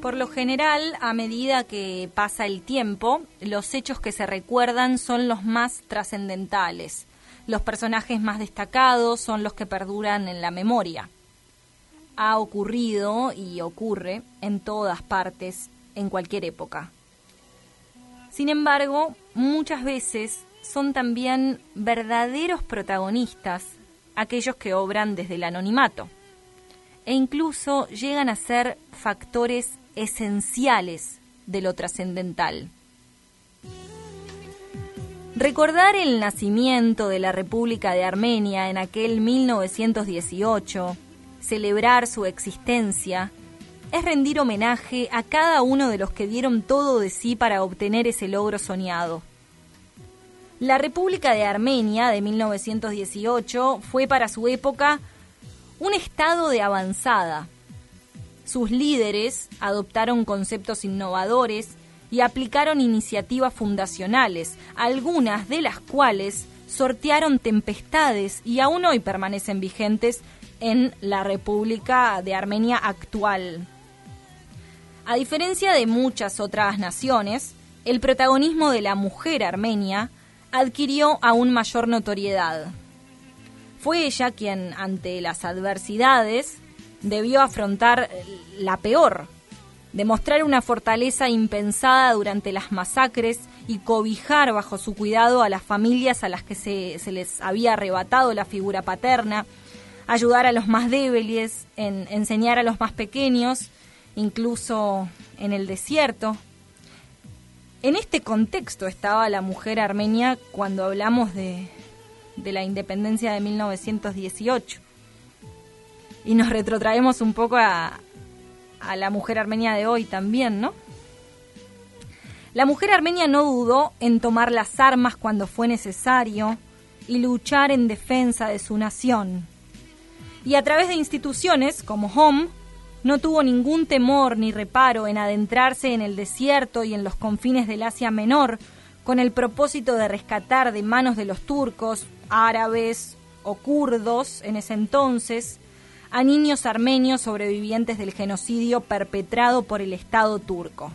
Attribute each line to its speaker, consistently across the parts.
Speaker 1: Por lo general, a medida que pasa el tiempo, los hechos que se recuerdan son los más trascendentales. Los personajes más destacados son los que perduran en la memoria. Ha ocurrido y ocurre en todas partes, en cualquier época. Sin embargo, muchas veces son también verdaderos protagonistas aquellos que obran desde el anonimato, e incluso llegan a ser factores esenciales de lo trascendental. Recordar el nacimiento de la República de Armenia en aquel 1918, celebrar su existencia, es rendir homenaje a cada uno de los que dieron todo de sí para obtener ese logro soñado. La República de Armenia de 1918 fue para su época un estado de avanzada. Sus líderes adoptaron conceptos innovadores y aplicaron iniciativas fundacionales, algunas de las cuales sortearon tempestades y aún hoy permanecen vigentes en la República de Armenia actual. A diferencia de muchas otras naciones, el protagonismo de la mujer armenia adquirió aún mayor notoriedad. Fue ella quien, ante las adversidades, debió afrontar la peor, demostrar una fortaleza impensada durante las masacres y cobijar bajo su cuidado a las familias a las que se les había arrebatado la figura paterna, ayudar a los más débiles, enseñar a los más pequeños, incluso en el desierto. En este contexto estaba la mujer armenia cuando hablamos de la independencia de 1918. Y nos retrotraemos un poco a la mujer armenia de hoy también, ¿no? La mujer armenia no dudó en tomar las armas cuando fue necesario y luchar en defensa de su nación. Y a través de instituciones como HOM, no tuvo ningún temor ni reparo en adentrarse en el desierto y en los confines del Asia Menor con el propósito de rescatar de manos de los turcos, árabes o kurdos en ese entonces a niños armenios sobrevivientes del genocidio perpetrado por el Estado turco.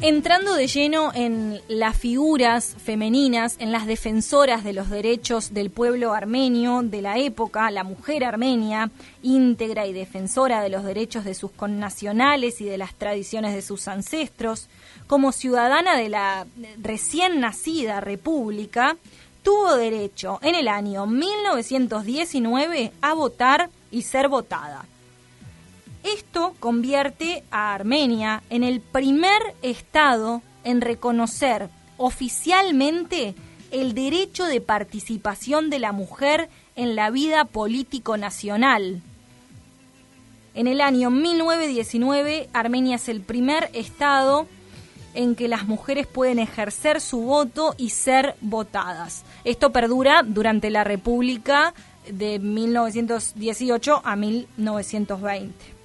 Speaker 1: Entrando de lleno en las figuras femeninas, en las defensoras de los derechos del pueblo armenio de la época, la mujer armenia, íntegra y defensora de los derechos de sus connacionales y de las tradiciones de sus ancestros, como ciudadana de la recién nacida república, tuvo derecho en el año 1919 a votar y ser votada. Esto convierte a Armenia en el primer estado en reconocer oficialmente el derecho de participación de la mujer en la vida político nacional. En el año 1919, Armenia es el primer estado en que las mujeres pueden ejercer su voto y ser votadas. Esto perdura durante la República de 1918 a 1920.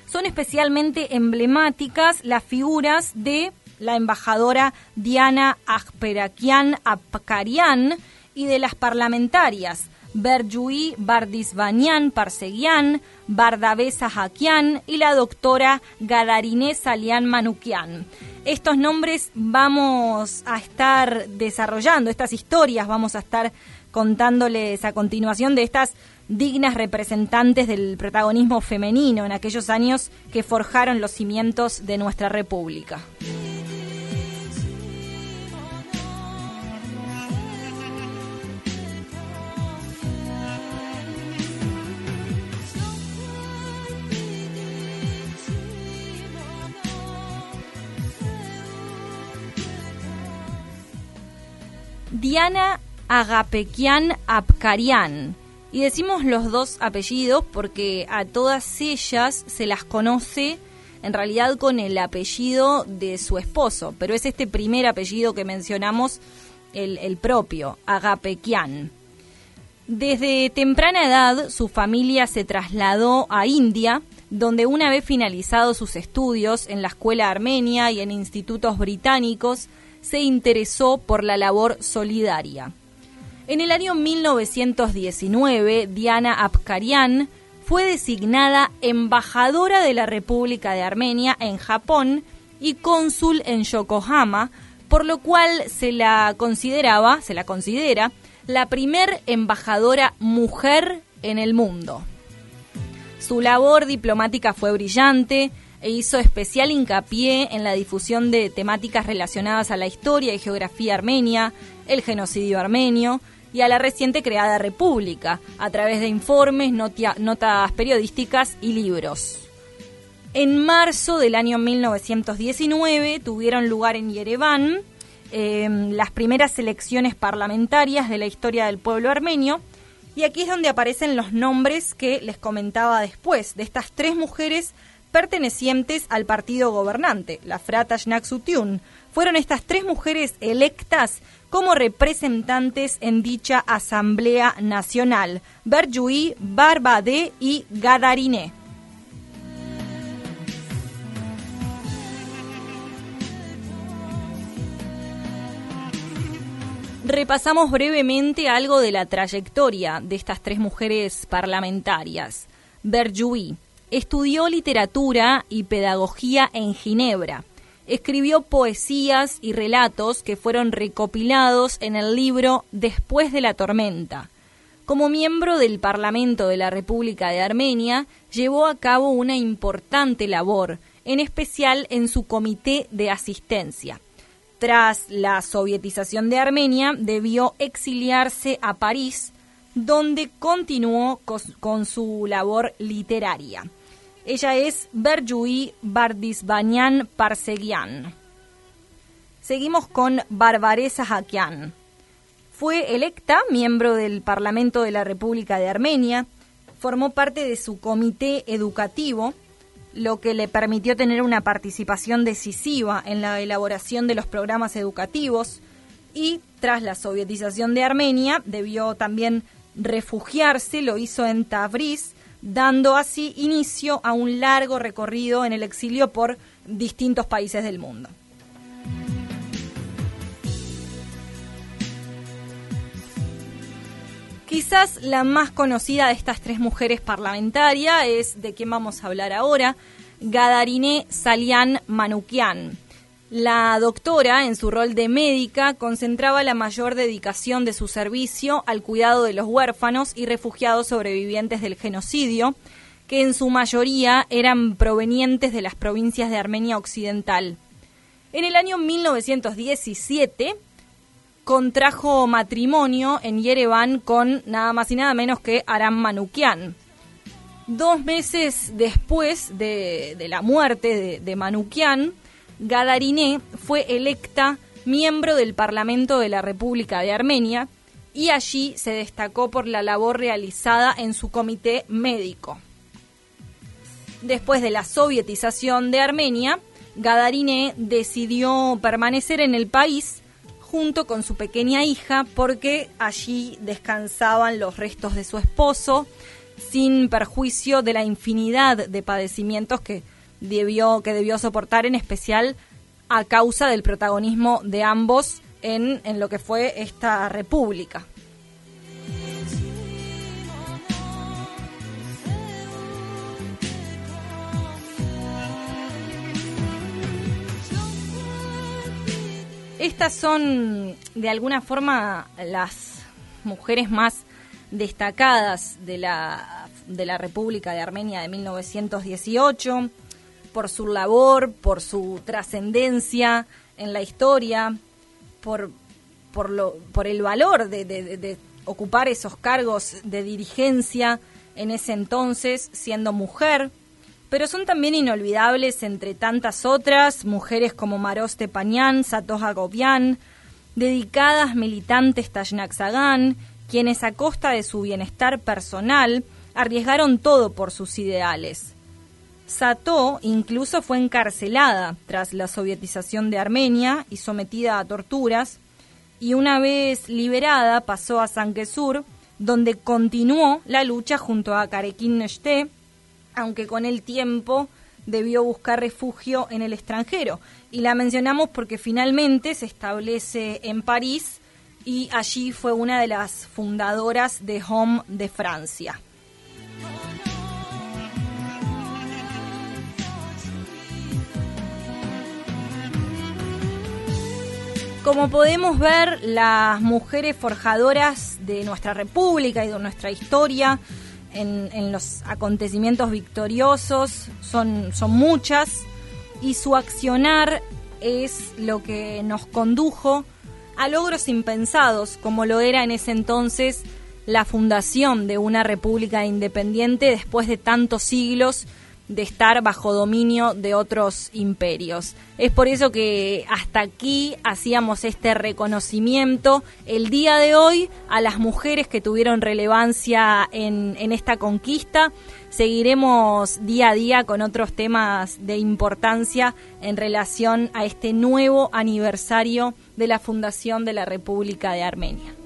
Speaker 1: Son especialmente emblemáticas las figuras de la embajadora Diana Agperakian Apkarian y de las parlamentarias Berjui Bardisvanian Parsegian, Bardaveh Sahakian y la doctora Gadarine Salian Manukian. Estos nombres vamos a estar desarrollando, estas historias vamos a estar contándoles a continuación de estas dignas representantes del protagonismo femenino en aquellos años que forjaron los cimientos de nuestra república. Diana Agapekian Apkarian. Y decimos los dos apellidos porque a todas ellas se las conoce en realidad con el apellido de su esposo, pero es este primer apellido que mencionamos el propio, Agapekian. Desde temprana edad su familia se trasladó a India, donde una vez finalizados sus estudios en la escuela armenia y en institutos británicos, se interesó por la labor solidaria. En el año 1919, Diana Apkarian fue designada embajadora de la República de Armenia en Japón y cónsul en Yokohama, por lo cual se la considera la primer embajadora mujer en el mundo. Su labor diplomática fue brillante e hizo especial hincapié en la difusión de temáticas relacionadas a la historia y geografía armenia, el genocidio armenio y a la reciente creada república, a través de informes, notas periodísticas y libros. En marzo del año 1919 tuvieron lugar en Yereván las primeras elecciones parlamentarias de la historia del pueblo armenio, y aquí es donde aparecen los nombres que les comentaba después, de estas 3 mujeres pertenecientes al partido gobernante, la Frata Xnaxutiun. Fueron estas 3 mujeres electas como representantes en dicha Asamblea Nacional: Berjui, Barbadé y Gadariné. Repasamos brevemente algo de la trayectoria de estas 3 mujeres parlamentarias. Berjui estudió literatura y pedagogía en Ginebra. Escribió poesías y relatos que fueron recopilados en el libro Después de la tormenta. Como miembro del Parlamento de la República de Armenia, llevó a cabo una importante labor, en especial en su comité de asistencia. Tras la sovietización de Armenia, debió exiliarse a París, donde continuó con su labor literaria. Ella es Berjui Bardisbanyan Parsegian. Seguimos con Barbare Sahakian. Fue electa miembro del Parlamento de la República de Armenia, formó parte de su comité educativo, lo que le permitió tener una participación decisiva en la elaboración de los programas educativos, y tras la sovietización de Armenia debió también refugiarse, lo hizo en Tabriz, dando así inicio a un largo recorrido en el exilio por distintos países del mundo. Quizás la más conocida de estas 3 mujeres parlamentarias es de quien vamos a hablar ahora, Gadariné Salian Manukyan. La doctora, en su rol de médica, concentraba la mayor dedicación de su servicio al cuidado de los huérfanos y refugiados sobrevivientes del genocidio, que en su mayoría eran provenientes de las provincias de Armenia Occidental. En el año 1917 contrajo matrimonio en Yereván con nada más y nada menos que Aram Manukyan. 2 meses después de la muerte de Manukyan, Gadariné fue electa miembro del Parlamento de la República de Armenia y allí se destacó por la labor realizada en su comité médico. Después de la sovietización de Armenia, Gadariné decidió permanecer en el país junto con su pequeña hija, porque allí descansaban los restos de su esposo, sin perjuicio de la infinidad de padecimientos que debió soportar, en especial a causa del protagonismo de ambos en lo que fue esta república. Estas son, de alguna forma, las mujeres más destacadas de la República de Armenia de 1918, por su labor, por su trascendencia en la historia, por el valor de ocupar esos cargos de dirigencia en ese entonces, siendo mujer. Pero son también inolvidables, entre tantas otras, mujeres como Maros Tepanian, Satosh Agobian, dedicadas militantes Tashnaxagán, quienes a costa de su bienestar personal arriesgaron todo por sus ideales. Sató incluso fue encarcelada tras la sovietización de Armenia y sometida a torturas, y una vez liberada pasó a Sankesur, donde continuó la lucha junto a Karekin Neshte, aunque con el tiempo debió buscar refugio en el extranjero. Y la mencionamos porque finalmente se establece en París y allí fue una de las fundadoras de Home de Francia. Como podemos ver, las mujeres forjadoras de nuestra república y de nuestra historia en los acontecimientos victoriosos son muchas, y su accionar es lo que nos condujo a logros impensados, como lo era en ese entonces la fundación de una república independiente después de tantos siglos de estar bajo dominio de otros imperios. Es por eso que hasta aquí hacíamos este reconocimiento el día de hoy a las mujeres que tuvieron relevancia en esta conquista. Seguiremos día a día con otros temas de importancia en relación a este nuevo aniversario de la fundación de la República de Armenia.